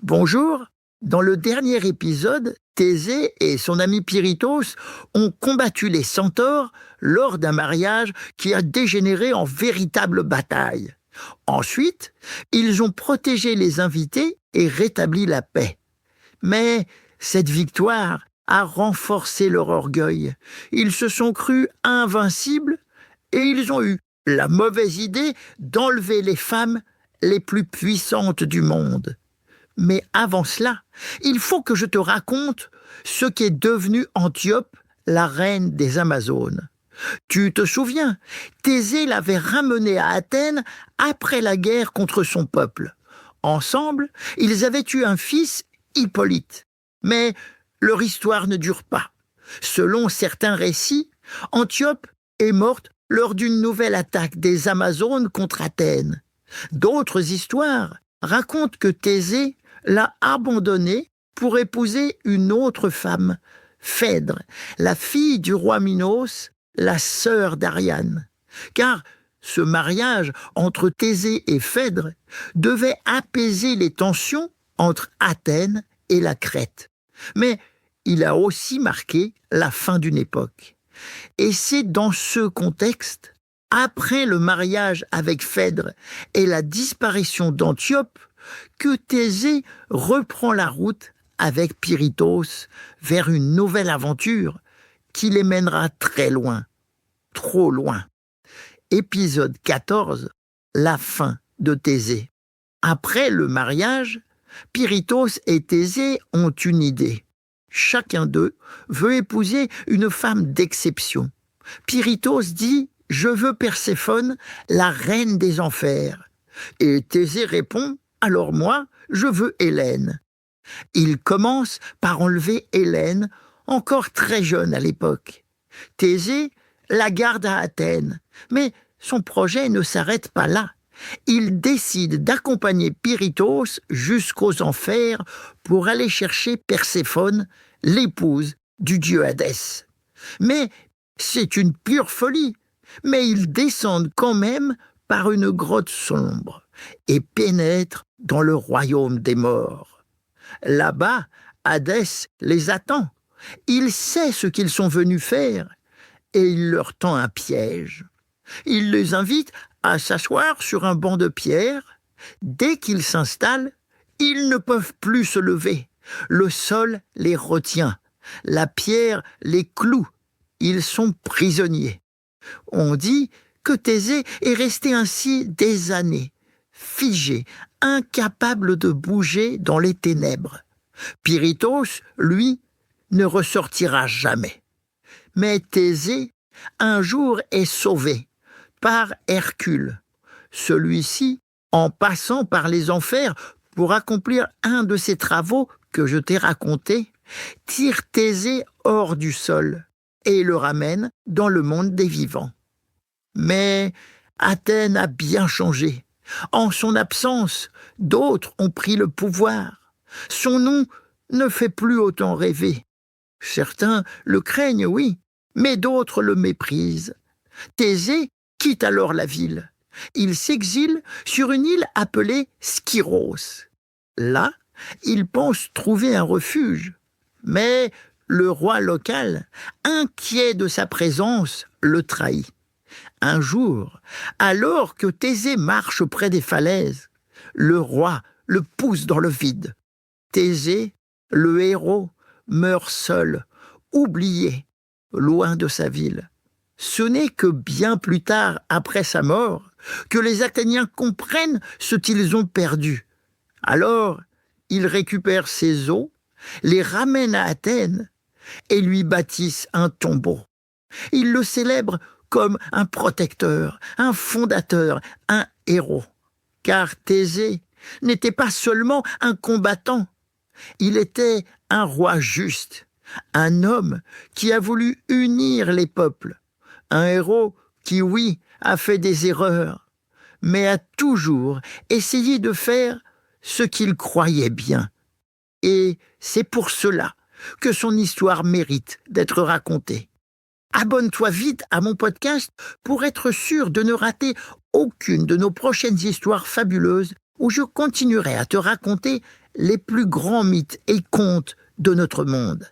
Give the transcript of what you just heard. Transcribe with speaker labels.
Speaker 1: Bonjour. Dans le dernier épisode, Thésée et son ami Pirithos ont combattu les centaures lors d'un mariage qui a dégénéré en véritable bataille. Ensuite, ils ont protégé les invités et rétabli la paix. Mais cette victoire a renforcé leur orgueil. Ils se sont crus invincibles et ils ont eu la mauvaise idée d'enlever les femmes les plus puissantes du monde. Mais avant cela, il faut que je te raconte ce qu'est devenue Antiope, la reine des Amazones. Tu te souviens, Thésée l'avait ramenée à Athènes après la guerre contre son peuple. Ensemble, ils avaient eu un fils, Hippolyte. Mais leur histoire ne dure pas. Selon certains récits, Antiope est morte lors d'une nouvelle attaque des Amazones contre Athènes. D'autres histoires racontent que Thésée l'a abandonnée pour épouser une autre femme, Phèdre, la fille du roi Minos, la sœur d'Ariane. Car ce mariage entre Thésée et Phèdre devait apaiser les tensions entre Athènes et la Crète. Mais il a aussi marqué la fin d'une époque. Et c'est dans ce contexte, après le mariage avec Phèdre et la disparition d'Antiope, que Thésée reprend la route avec Pirithos vers une nouvelle aventure qui les mènera très loin, trop loin. Épisode 14, la fin de Thésée. Après le mariage, Pirithos et Thésée ont une idée. Chacun d'eux veut épouser une femme d'exception. Pirithos dit « Je veux Perséphone, la reine des enfers ». Et Thésée répond « Alors moi, je veux Hélène ». Il commence par enlever Hélène, encore très jeune à l'époque. Thésée la garde à Athènes, mais son projet ne s'arrête pas là. Il décide d'accompagner Pirithos jusqu'aux enfers pour aller chercher Perséphone, l'épouse du dieu Hadès. Mais c'est une pure folie. Mais ils descendent quand même par une grotte sombre et pénètrent dans le royaume des morts. Là-bas, Hadès les attend. Il sait ce qu'ils sont venus faire et il leur tend un piège. Il les invite à s'asseoir sur un banc de pierre. Dès qu'ils s'installent, ils ne peuvent plus se lever. Le sol les retient. La pierre les cloue. Ils sont prisonniers. On dit que Thésée est resté ainsi des années, figé, incapable de bouger dans les ténèbres. Pirithos, lui, ne ressortira jamais. Mais Thésée, un jour, est sauvé par Hercule. Celui-ci, en passant par les enfers pour accomplir un de ces travaux que je t'ai racontés, tire Thésée hors du sol et le ramène dans le monde des vivants. Mais Athènes a bien changé. En son absence, d'autres ont pris le pouvoir. Son nom ne fait plus autant rêver. Certains le craignent, oui, mais d'autres le méprisent. Thésée quitte alors la ville. Il s'exile sur une île appelée Skyros. Là, il pense trouver un refuge. Mais le roi local, inquiet de sa présence, le trahit. Un jour, alors que Thésée marche près des falaises, le roi le pousse dans le vide. Thésée, le héros, meurt seul, oublié, loin de sa ville. Ce n'est que bien plus tard, après sa mort, que les Athéniens comprennent ce qu'ils ont perdu. Alors, ils récupèrent ses os, les ramènent à Athènes et lui bâtissent un tombeau. Ils le célèbrent comme un protecteur, un fondateur, un héros. Car Thésée n'était pas seulement un combattant, il était un roi juste, un homme qui a voulu unir les peuples, un héros qui, oui, a fait des erreurs, mais a toujours essayé de faire ce qu'il croyait bien. Et c'est pour cela que son histoire mérite d'être racontée. Abonne-toi vite à mon podcast pour être sûr de ne rater aucune de nos prochaines histoires fabuleuses où je continuerai à te raconter les plus grands mythes et contes de notre monde.